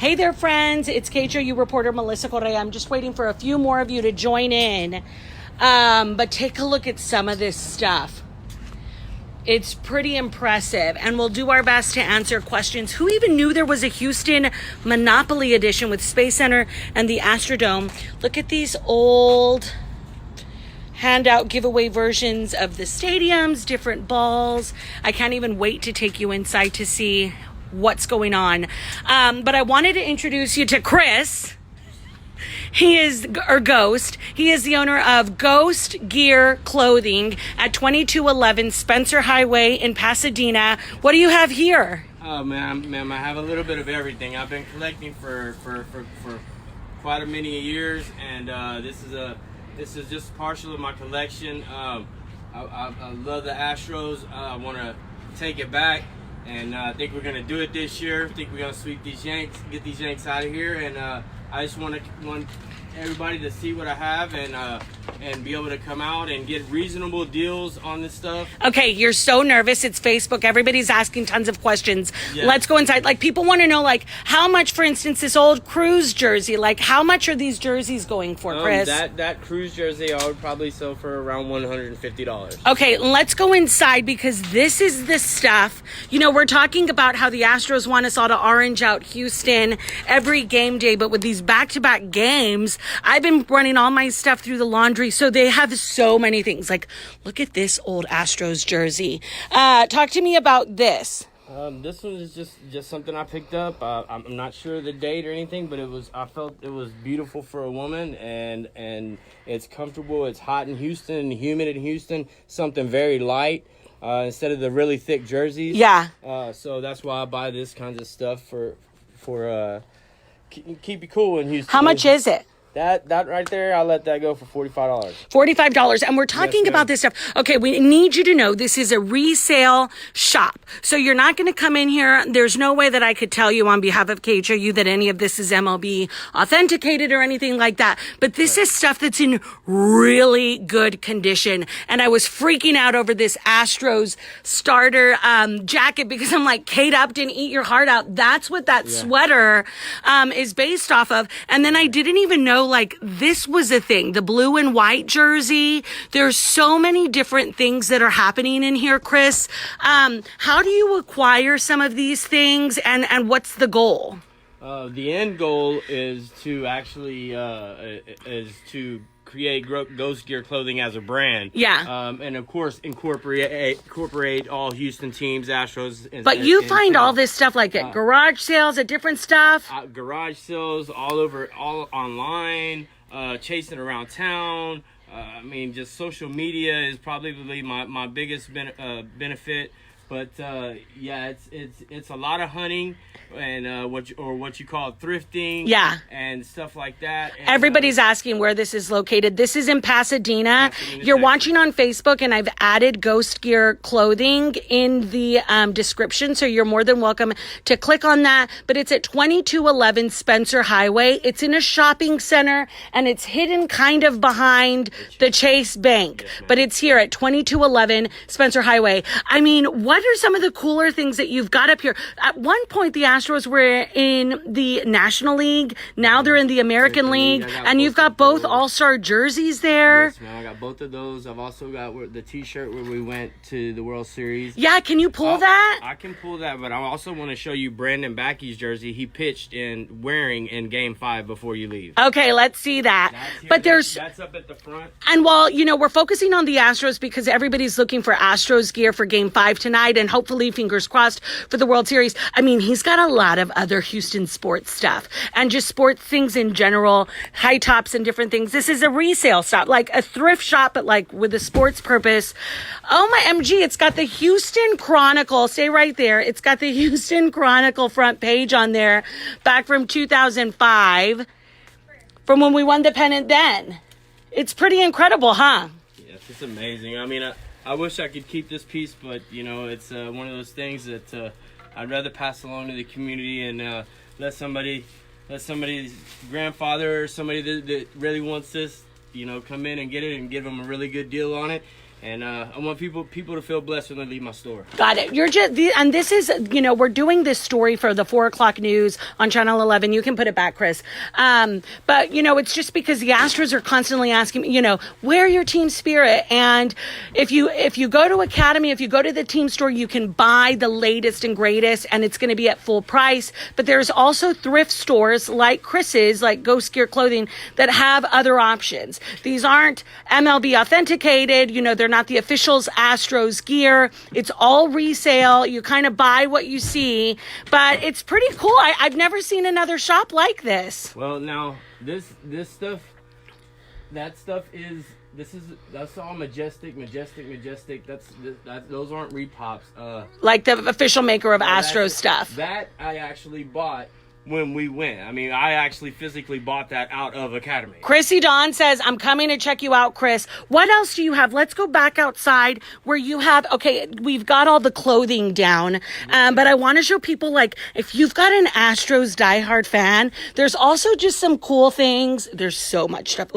Hey there, friends. It's KHOU reporter Melissa Correa. I'm just waiting for a few more of you to join in. But take a look at some of this stuff. It's pretty impressive, and we'll do our best to answer questions. Who even knew there was a Houston Monopoly edition with Space Center and the Astrodome? Look at these old handout giveaway versions of the stadiums, different balls. I can't even wait to take you inside to see what's going on. But I wanted to introduce you to Chris. Ghost. He is the owner of Ghost Gear Clothing at 2211 Spencer Highway in Pasadena. What do you have here? Oh ma'am, I have a little bit of everything. I've been collecting for quite a many years, and this is just partial of my collection. I love the Astros. I want to take it back, and I think we're gonna do it this year. I think we're gonna sweep these Yanks, get these Yanks out of here, and I just want everybody to see what I have and be able to come out and get reasonable deals on this stuff. Okay, you're so nervous. It's Facebook. Everybody's asking tons of questions. Yeah. Let's go inside. Like, people want to know, like, how much, for instance, this old Cruise jersey, like, how much are these jerseys going for, Chris? That Cruise jersey I would probably sell for around $150. Okay, let's go inside, because this is the stuff. You know, we're talking about how the Astros want us all to orange out Houston every game day, but with these back-to-back games, I've been running all my stuff through the laundry, so they have so many things. Like, look at this old Astros jersey. Talk to me about this. This one is just something I picked up. I'm not sure the date or anything, but I felt it was beautiful for a woman, and it's comfortable. It's hot in Houston, humid in Houston. Something very light instead of the really thick jerseys. Yeah. So that's why I buy this kinds of stuff for keep you cool in Houston. How much is it? That right there, I'll let that go for $45. $45. And we're talking about this stuff. Okay, we need you to know this is a resale shop. So you're not going to come in here. There's no way that I could tell you on behalf of KHOU that any of this is MLB authenticated or anything like that. But this is stuff that's in really good condition. And I was freaking out over this Astros starter jacket, because I'm like, Kate Upton, eat your heart out. That's what that sweater is based off of. And then I didn't even know, like, this was a thing, the blue and white jersey. There's so many different things that are happening in here, Chris. How do you acquire some of these things, and what's the goal? The end goal is to actually create Ghost Gear Clothing as a brand. Yeah. And of course incorporate all Houston teams, Astros. But you find all this stuff like at garage sales, at different stuff? Garage sales, all online, chasing around town. I mean, just social media is probably my biggest benefit. But it's a lot of hunting and what you call thrifting, and stuff like that. And, everybody's asking where this is located. This is in Pasadena. You're watching on Facebook, and I've added Ghost Gear Clothing in the description, so you're more than welcome to click on that. But it's at 2211 Spencer Highway. It's in a shopping center, and it's hidden kind of behind the Chase Bank. But it's here at 2211 Spencer Highway. I mean, what are some of the cooler things that you've got up here? At one point, the Astros were in the National League. Now they're in the American League. And you've got both All-Star jerseys there. Yes, ma'am. I got both of those. I've also got the T-shirt where we went to the World Series. Yeah, can you pull that? I can pull that, but I also want to show you Brandon Backey's jersey he pitched wearing in Game 5 before you leave. Okay, let's see that. That's up at the front. And while, we're focusing on the Astros because everybody's looking for Astros gear for Game 5 tonight, and hopefully, fingers crossed, for the World Series. I mean, he's got a lot of other Houston sports stuff and just sports things in general, high tops and different things. This is a resale shop, like a thrift shop, but like with a sports purpose. Oh my MG, it's got the Houston Chronicle. Stay right there. It's got the Houston Chronicle front page on there, back from 2005, from when we won the pennant then. It's pretty incredible, huh? Yes, it's amazing. I mean, I wish I could keep this piece, but it's one of those things that I'd rather pass along to the community and let somebody's grandfather or somebody that really wants this, come in and get it and give them a really good deal on it. And I want people to feel blessed when they leave my store. Got it. You're just, and this is, we're doing this story for the 4:00 news on Channel 11. You can put it back, Chris. But it's just because the Astros are constantly asking me, where your team spirit. And if you go to Academy, if you go to the team store, you can buy the latest and greatest, and it's going to be at full price. But there's also thrift stores like Chris's, like Ghost Gear Clothing, that have other options. These aren't MLB authenticated. They're not the officials Astros gear. It's all resale. You kind of buy what you see, but it's pretty cool. I've never seen another shop like this. Well, now this stuff, that's all majestic. Those aren't repops. Like the official maker of Astros stuff. That I actually bought when we went. I mean, I actually physically bought that out of Academy. Chrissy Dawn says, I'm coming to check you out, Chris. What else do you have? Let's go back outside where you have, okay, we've got all the clothing down, but I want to show people, like, if you've got an Astros diehard fan, there's also just some cool things. There's so much stuff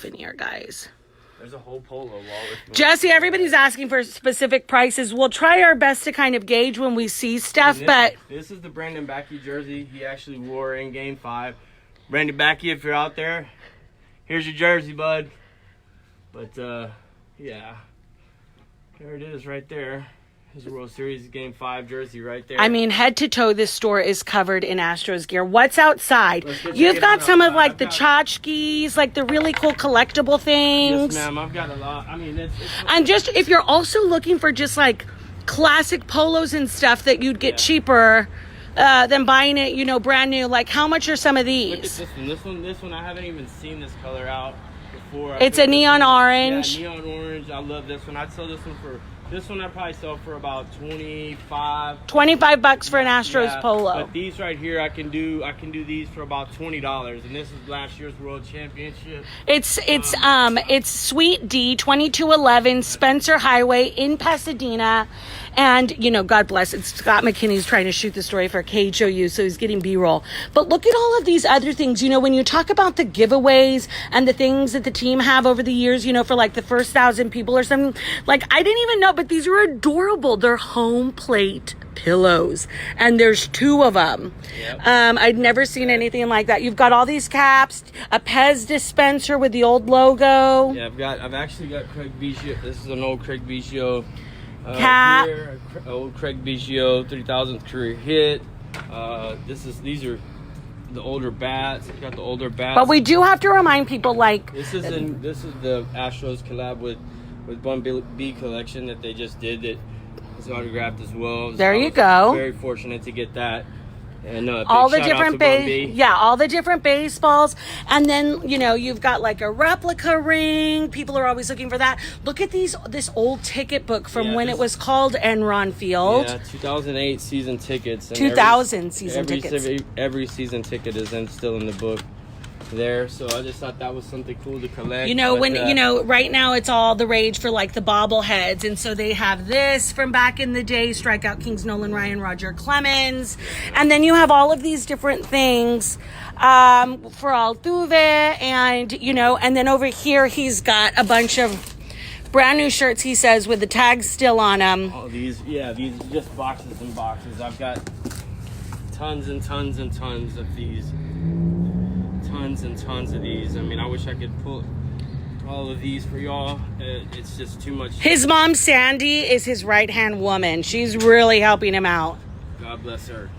in here, guys. There's a whole polo wall. Jesse, everybody's asking for specific prices. We'll try our best to kind of gauge when we see stuff, but... This is the Brandon Backey jersey he actually wore in Game 5. Brandon Backey, if you're out there, here's your jersey, bud. But, yeah. There it is right there. His World Series Game 5 jersey right there. I mean, head to toe, this store is covered in Astros gear. What's outside? You've got some of, like, the tchotchkes, like the really cool collectible things. Yes, ma'am. I've got a lot. I mean, it's and just, if you're also looking for just, like, classic polos and stuff that you'd get cheaper than buying it, brand new, like, how much are some of these? Look at this one. This one, I haven't even seen this color out before. It's a neon orange. Yeah, neon orange. I love this one. I'd sell this one for... This one I'd probably sell for about $25 for an Astros polo. But these right here, I can do these for about $20. And this is last year's World Championship. It's Suite D, 2211 Spencer Highway in Pasadena. And, God bless it, Scott McKinney's trying to shoot the story for KHOU, so he's getting B-roll. But look at all of these other things. When you talk about the giveaways and the things that the team have over the years, for like the first 1,000 people or something, like, I didn't even know, but these are adorable. They're home plate pillows, and there's 2 of them. Yep. I'd never seen anything like that. You've got all these caps, a Pez dispenser with the old logo. Yeah, I've actually got Craig Biggio. This is an old Craig Biggio cap. Old Craig Biggio 3000th career hit. These are the older bats. I've got the older bats. But we do have to remind people, like, this is the Astros collab with Bun B collection that they just did, that is autographed as well. There you go. Very fortunate to get that. And all the different all the different baseballs, and then you've got like a replica ring. People are always looking for that. Look at this old ticket book from when it was called Enron Field. Yeah, 2008 season tickets. And 2000 season tickets. Every season ticket is still in the book there, so I just thought that was something cool to collect. Right now it's all the rage for like the bobbleheads, and so they have this from back in the day, Strikeout Kings, Nolan Ryan, Roger Clemens, and then you have all of these different things for Altuve, and then over here he's got a bunch of brand new shirts, he says, with the tags still on them. Oh, these are just boxes and boxes. I've got tons and tons and tons of these. Tons and tons of these. I mean, I wish I could pull all of these for y'all. It's just too much. His mom, Sandy, is his right-hand woman. She's really helping him out. God bless her.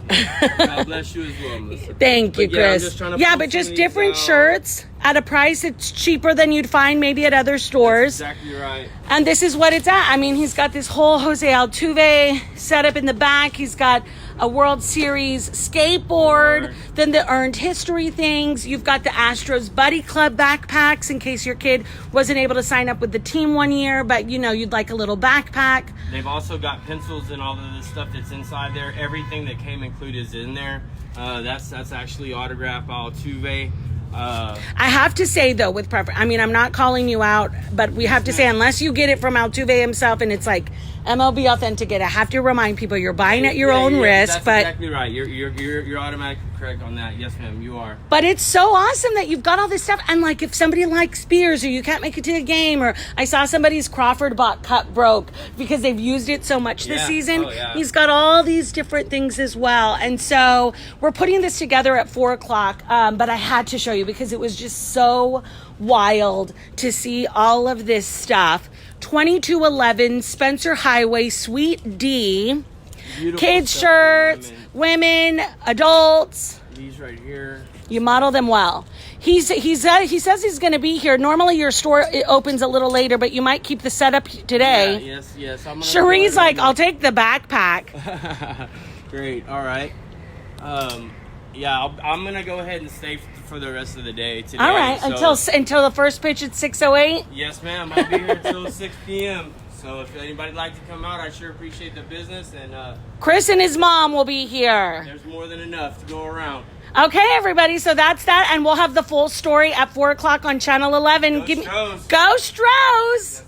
God bless you as well, Melissa. Thank you, Chris. But just different shirts at a price it's cheaper than you'd find maybe at other stores. That's exactly right. And this is what it's at. I mean, he's got this whole Jose Altuve set up in the back. He's got a World Series skateboard, then the earned history things. You've got the Astros Buddy Club backpacks in case your kid wasn't able to sign up with the team one year, but you'd like a little backpack. They've also got pencils and all of the stuff that's inside there. Everything that came included is in there. That's actually autographed by Altuve. I have to say, though, with preference, I mean, I'm not calling you out, but we have to say, unless you get it from Altuve himself and it's like MLB authenticate, I have to remind people you're buying at your own risk. That's exactly right. You're automatic correct on that. Yes, ma'am, you are. But it's so awesome that you've got all this stuff. And like, if somebody likes beers or you can't make it to a game, or I saw somebody's Crawford bot cup broke because they've used it so much this season. He's got all these different things as well. And so we're putting this together at 4:00. But I had to show you because it was just so wild to see all of this stuff. 2211 Spencer Highway, Suite D. Beautiful Kids stuff shirts, women, adults. These right here. You model them well. He says he's going to be here. Normally your store it opens a little later, but you might keep the setup today. Yeah, yes. Cherie's like, I'll take the backpack. Great. All right. I'm gonna go ahead and stay for the rest of the day today. All right, until the first pitch at 6:08. Yes, ma'am. I'll be here until 6 p.m. So if anybody'd like to come out, I sure appreciate the business. And Chris and his mom will be here. There's more than enough to go around. Okay, everybody. So that's that, and we'll have the full story at 4:00 on Channel 11. Go Stros. Go Stros!